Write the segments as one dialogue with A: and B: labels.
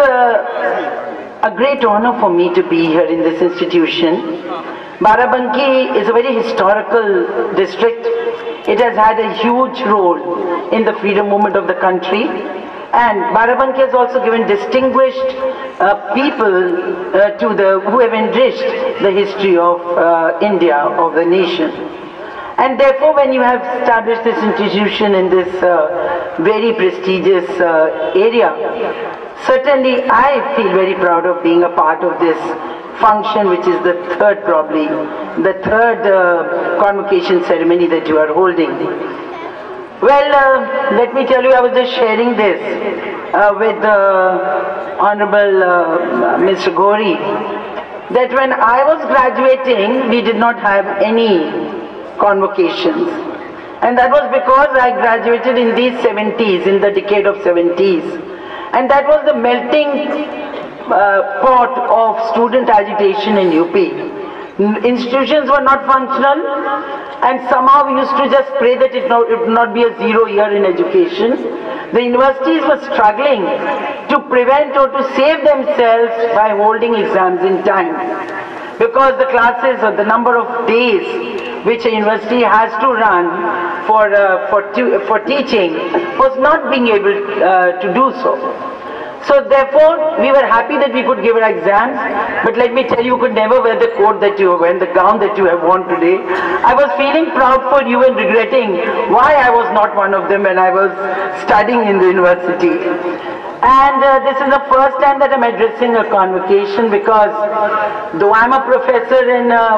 A: a great honor for me to be here in this institution. Barabanki is a very historical district. It has had a huge role in the freedom movement of the country. And Barabanki has also given distinguished people who have enriched the history of India, of the nation. And therefore, when you have established this institution in this very prestigious area, certainly I feel very proud of being a part of this function, which is the third convocation ceremony that you are holding. Well, let me tell you, I was just sharing this with Honorable Mr. Gori, that when I was graduating, we did not have any convocations. And that was because I graduated in these 70s, in the decade of 70s. And that was the melting pot of student agitation in UP. Institutions were not functional, and somehow we used to just pray that it would not be a 0 year in education. The universities were struggling to prevent or to save themselves by holding exams in time, because the classes or the number of days which a university has to run for teaching was not being able to do so. So therefore, we were happy that we could give our exams, but let me tell you, you could never wear the coat that you wear, the gown that you have worn today. I was feeling proud for you and regretting why I was not one of them when I was studying in the university. And this is the first time that I'm addressing a convocation, because though I'm a professor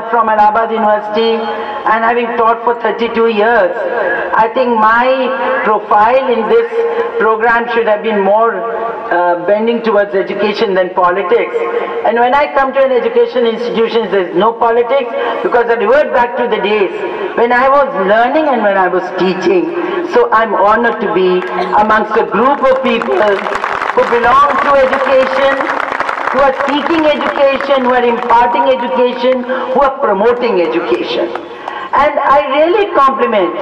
A: from Allahabad University and having taught for 32 years, I think my profile in this program should have been more bending towards education than politics. And when I come to an education institution, there's no politics, because I revert back to the days when I was learning and when I was teaching. So I'm honored to be amongst a group of people who belong to education, who are seeking education, who are imparting education, who are promoting education. And I really compliment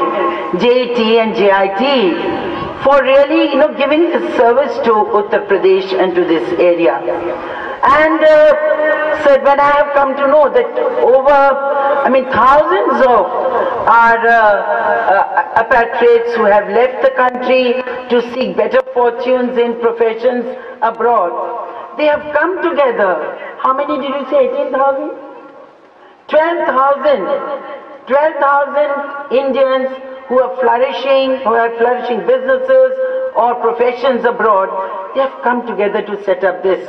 A: JET and JIT for really, giving this service to Uttar Pradesh and to this area. And so when I have come to know that thousands of our expatriates who have left the country to seek better fortunes in professions abroad, they have come together. How many did you say? 18,000? 12,000 Indians who are flourishing businesses or professions abroad. They have come together to set up this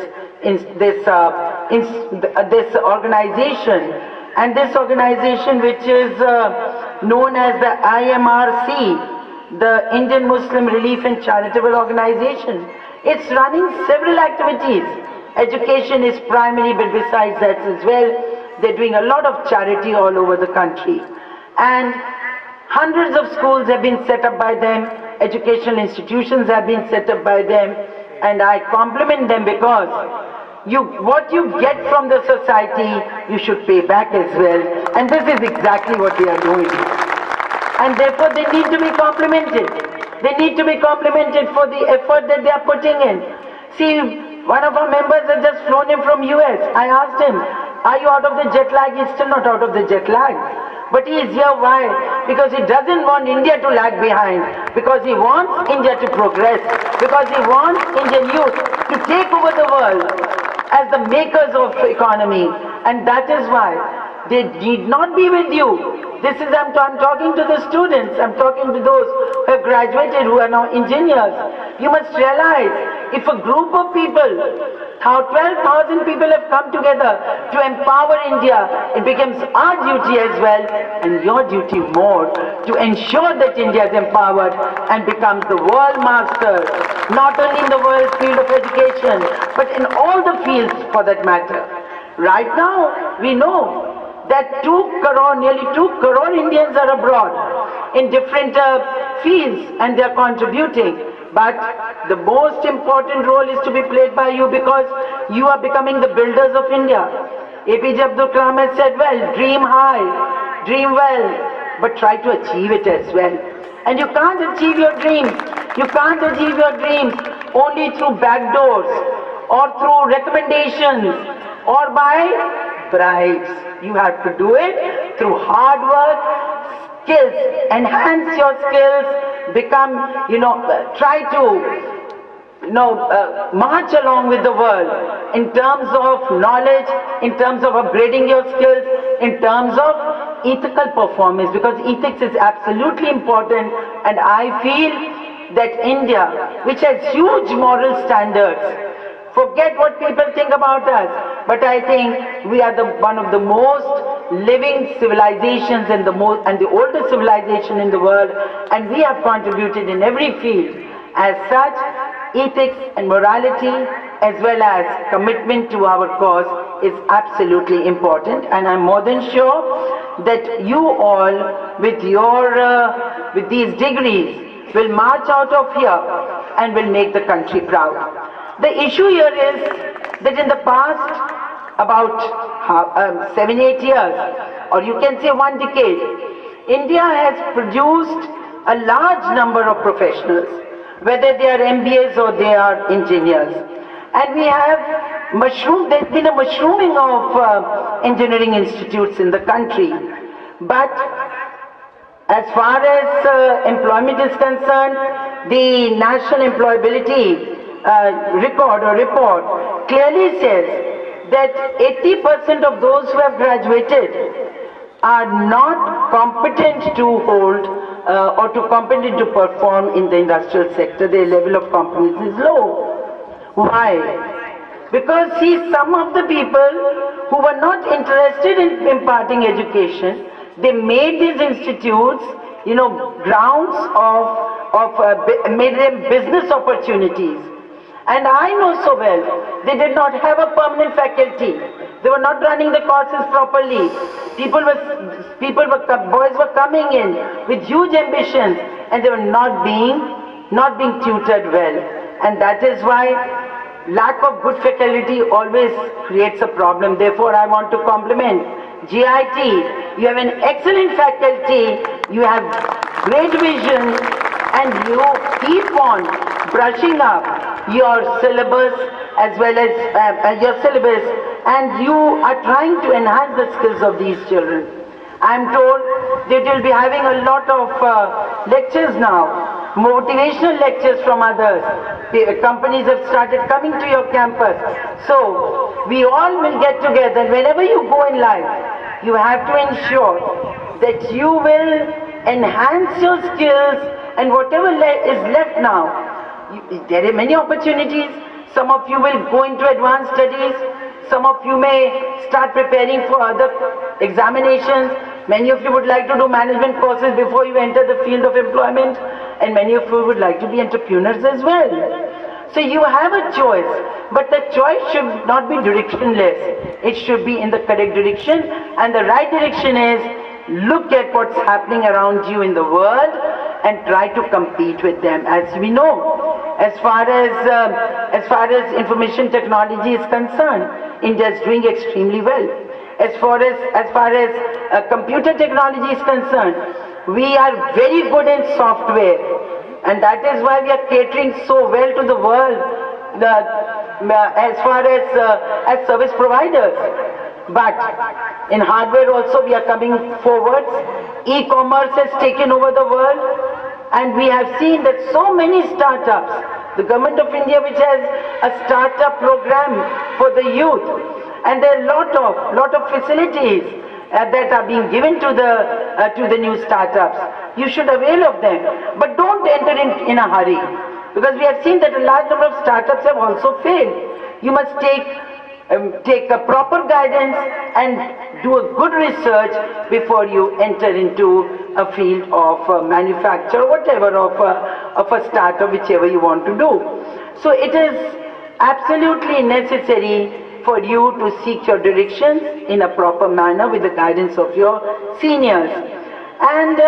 A: organization, and this organization, which is known as the IMRC, the Indian Muslim Relief and Charitable Organization. It's running several activities. Education is primary, but besides that as well, they're doing a lot of charity all over the country. And hundreds of schools have been set up by them, educational institutions have been set up by them, and I compliment them, because what you get from the society, you should pay back as well. And this is exactly what we are doing. And therefore they need to be complimented. They need to be complimented for the effort that they are putting in. See, one of our members had just flown in from US. I asked him, are you out of the jet lag? He's still not out of the jet lag. But he is here, why? Because he doesn't want India to lag behind. Because he wants India to progress. Because he wants Indian youth to take over the world as the makers of economy. And that is why they need not be with you. I'm talking to the students, I'm talking to those who have graduated, who are now engineers. You must realize, if a group of people, how 12,000 people have come together to empower India, it becomes our duty as well, and your duty more, to ensure that India is empowered and becomes the world master, not only in the world field of education, but in all the fields for that matter. Right now, we know that nearly 2 crore Indians are abroad in different fields, and they are contributing. But the most important role is to be played by you, because you are becoming the builders of India. APJ Abdul Kalam has said, well, dream high, dream well, but try to achieve it as well. And you can't achieve your dreams. You can't achieve your dreams only through back doors, or through recommendations or by bribes. You have to do it through hard work, skills, enhance your skills, become, try to march along with the world in terms of knowledge, in terms of upgrading your skills, in terms of ethical performance, because ethics is absolutely important. And I feel that India, which has huge moral standards, forget what people think about us, but I think we are one of the most living civilizations and the oldest civilization in the world, and we have contributed in every field. As such, ethics and morality as well as commitment to our cause is absolutely important, and I'm more than sure that you all with these degrees will march out of here and will make the country proud. The issue here is that in the past about 7-8 years, or you can say 1 decade, India has produced a large number of professionals, whether they are MBAs or they are engineers. And we have there's been a mushrooming of engineering institutes in the country. But as far as employment is concerned, the National Employability report clearly says that 80% of those who have graduated are not competent to hold or competent to perform in the industrial sector. Their level of competence is low. Why? Because see, some of the people who were not interested in imparting education, they made these institutes, grounds made them business opportunities. And I know so well, they did not have a permanent faculty. They were not running the courses properly. Boys were coming in with huge ambitions, and they were not being tutored well. And that is why lack of good faculty always creates a problem. Therefore, I want to compliment GIT. You have an excellent faculty, you have great vision, and you keep on brushing up your syllabus as well as and you are trying to enhance the skills of these children. I am told that you will be having a lot of lectures now, motivational lectures from others. The companies have started coming to your campus. So we all will get together. Whenever you go in life, you have to ensure that you will enhance your skills, and whatever is left now, there are many opportunities. Some of you will go into advanced studies. Some of you may start preparing for other examinations. Many of you would like to do management courses before you enter the field of employment. And many of you would like to be entrepreneurs as well. So you have a choice. But the choice should not be directionless. It should be in the correct direction. And the right direction is look at what's happening around you in the world and try to compete with them. As we know, as far as information technology is concerned, India is doing extremely well. As far as computer technology is concerned, we are very good in software, and that is why we are catering so well to the world as far as service providers. But in hardware also we are coming forward. E-commerce has taken over the world, and we have seen that so many startups, the government of India which has a startup program for the youth, and there are lot of facilities that are being given to the new startups. You should avail of them, but don't enter in a hurry, because we have seen that a large number of startups have also failed. You must take a proper guidance and do a good research before you enter into a field of manufacture, whatever, of a startup, whichever you want to do. So it is absolutely necessary for you to seek your directions in a proper manner with the guidance of your seniors. And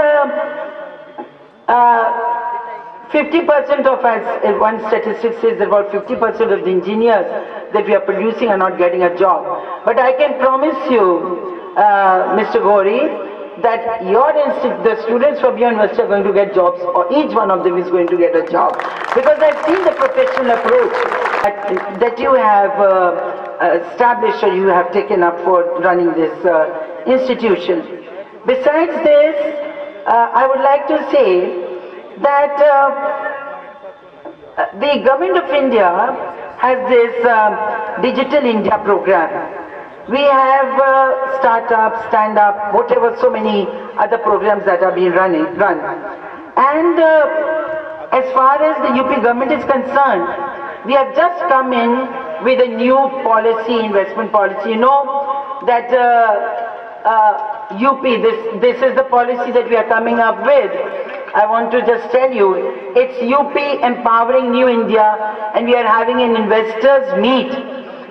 A: 50% of us, one statistic says that about 50% of the engineers that we are producing are not getting a job. But I can promise you, Mr. Gori, that the students from your university are going to get jobs, or each one of them is going to get a job. Because I've seen the professional approach. that you have established or you have taken up for running this institution. Besides this, I would like to say that the Government of India has this Digital India program. We have startup, stand up, whatever, so many other programs that are being run. And as far as the UP government is concerned, we have just come in with a new policy, investment policy. You know that UP, this is the policy that we are coming up with. I want to just tell you, it's UP Empowering New India, and we are having an investors meet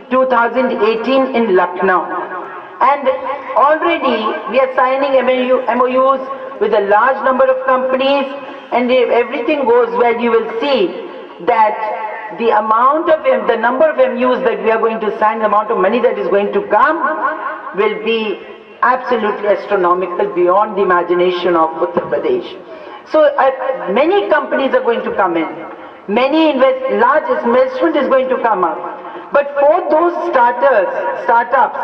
A: 2018 in Lucknow. And already we are signing MOUs with a large number of companies, and if everything goes well, you will see that the amount of the number of MOUs that we are going to sign, the amount of money that is going to come will be absolutely astronomical, beyond the imagination of Uttar Pradesh. So many companies are going to come in, large investment is going to come up. But for those startups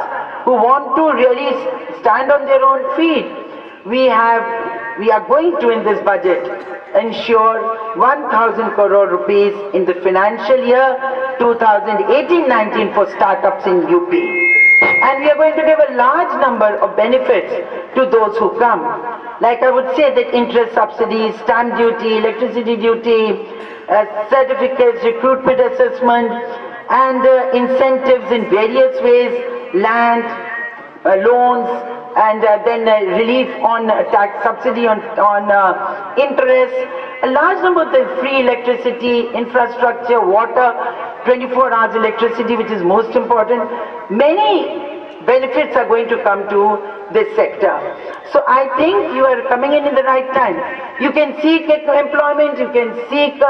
A: who want to really stand on their own feet, we are going to, in this budget, ensure 1,000 crore rupees in the financial year 2018-19 for startups in UP. And we are going to give a large number of benefits to those who come. Like I would say that interest subsidies, stamp duty, electricity duty, certificates, recruitment assessment, and incentives in various ways, land, loans, and then relief on tax subsidy on interest. A large number of the free electricity, infrastructure, water, 24 hours electricity, which is most important. Many benefits are going to come to this sector. So I think you are coming in the right time. You can seek employment, you can seek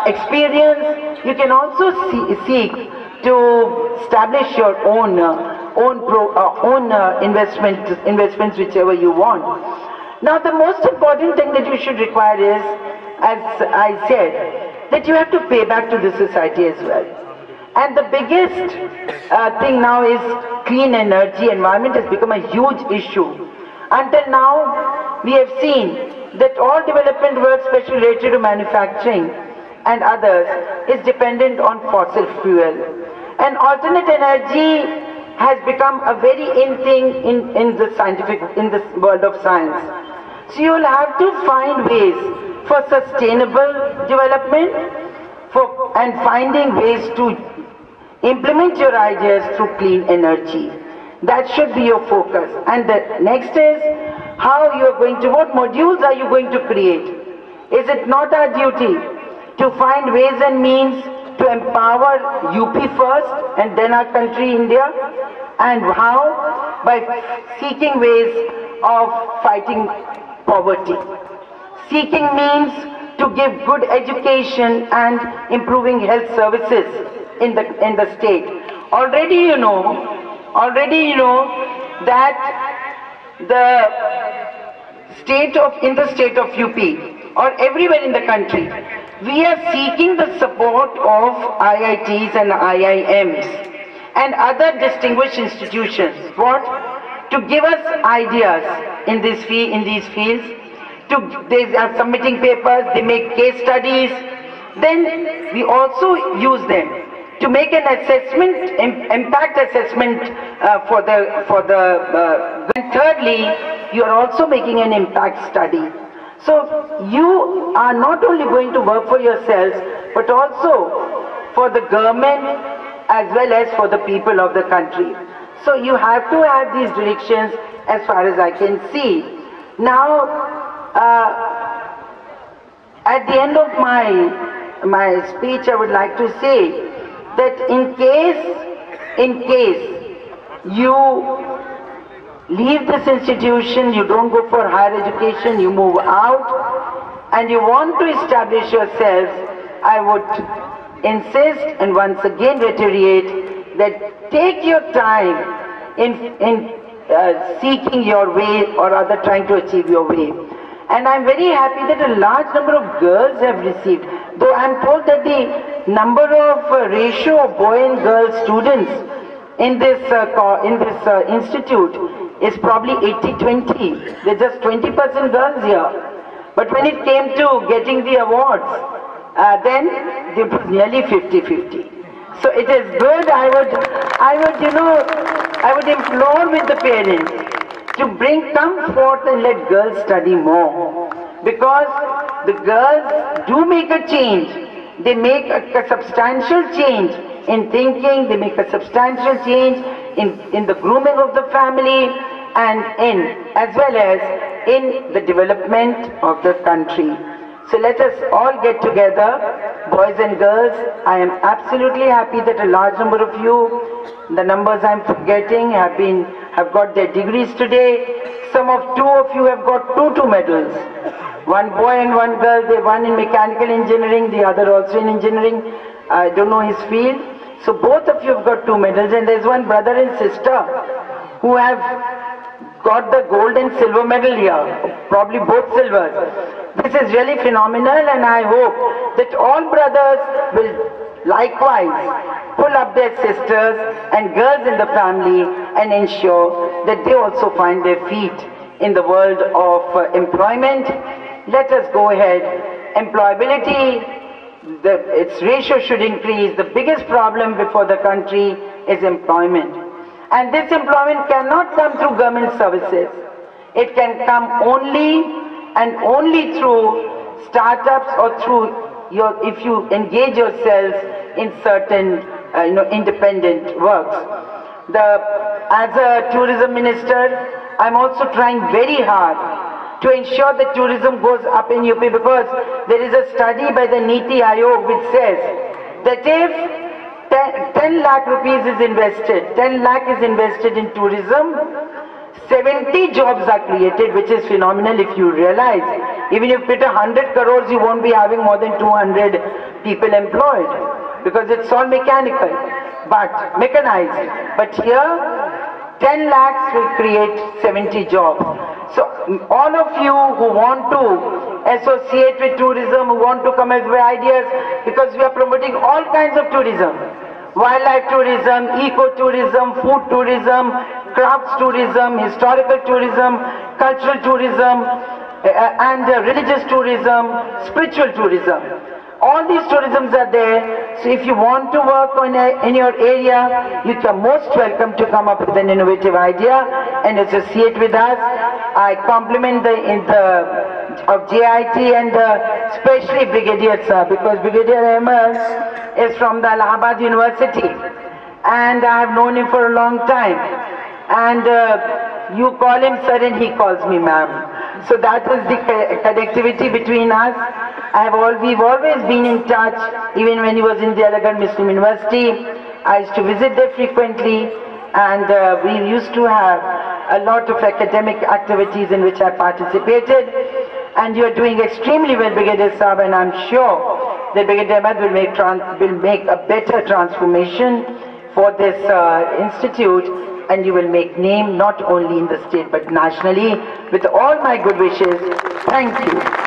A: experience, you can also seek to establish your own investments, whichever you want. Now the most important thing that you should require is, as I said, that you have to pay back to the society as well. And the biggest thing now is clean energy. Environment has become a huge issue. Until now, we have seen that all development work, especially related to manufacturing and others, is dependent on fossil fuel. And alternate energy has become a very in thing in the world of science. So you will have to find ways for sustainable development, and finding ways to implement your ideas through clean energy. That should be your focus. And the next is how you are going to, what modules are you going to create? Is it not our duty to find ways and means to empower UP first and then our country, India? And how? By seeking ways of fighting poverty. Seeking means to give good education and improving health services in the state. Already you know that in the state of UP or everywhere in the country, we are seeking the support of IITs and IIMs and other distinguished institutions. What? To give us ideas in these fields. They are submitting papers, they make case studies. Then we also use them to make an assessment, impact assessment and thirdly, you are also making an impact study. So you are not only going to work for yourselves, but also for the government as well as for the people of the country. So you have to have these directions as far as I can see. Now, at the end of my speech, I would like to say that in case you leave this institution, you don't go for higher education, you move out, and you want to establish yourselves, I would insist and once again reiterate that take your time in seeking your way or rather trying to achieve your way. And I'm very happy that a large number of girls have received. Though I am told that the number of ratio of boy and girl students in this institute is probably 80-20. There's just 20% girls here. But when it came to getting the awards, then it was nearly 50-50. So it is good. I would implore with the parents to come forth and let girls study more, because the girls do make a change. They make a substantial change in thinking. They make a substantial change in the grooming of the family, and as well as in the development of the country. So let us all get together, boys and girls. I am absolutely happy that a large number of you, the numbers I am forgetting, have got their degrees today. Two of you have got two medals. One boy and one girl. They one in mechanical engineering, the other also in engineering. I don't know his field. So both of you have got 2 medals, and there's one brother and sister who have got the gold and silver medal here, probably both silvers. This is really phenomenal, and I hope that all brothers will likewise pull up their sisters and girls in the family and ensure that they also find their feet in the world of employment. Let us go ahead. Employability, its ratio should increase. The biggest problem before the country is employment. And this employment cannot come through government services. It can come only and only through startups, or through if you engage yourselves in certain independent works. As a tourism minister, I'm also trying very hard to ensure that tourism goes up in UP, because there is a study by the Niti Aayog which says that if 10 lakh rupees is invested, 10 lakh is invested in tourism, 70 jobs are created, which is phenomenal if you realize. Even if you put 100 crores, you won't be having more than 200 people employed, because it's all mechanical, but mechanized. But here, 10 lakhs will create 70 jobs. So all of you who want to associate with tourism, who want to come up with ideas, because we are promoting all kinds of tourism. Wildlife tourism, eco-tourism, food tourism, crafts tourism, historical tourism, cultural tourism, and religious tourism, spiritual tourism. All these tourisms are there. So if you want to work in your area, you are most welcome to come up with an innovative idea and associate with us. I compliment of JIT and especially Brigadier Sir, because Brigadier Ahmed is from the Allahabad University, and I have known him for a long time. And you call him sir and he calls me ma'am. So that is the connectivity between us. We've always been in touch, even when he was in the Allahabad Muslim University. I used to visit there frequently, and we used to have a lot of academic activities in which I participated. And you are doing extremely well, Brigadier Saab, and I'm sure that Brigadier Ahmed will make a better transformation for this institute, and you will make name not only in the state but nationally. With all my good wishes, thank you.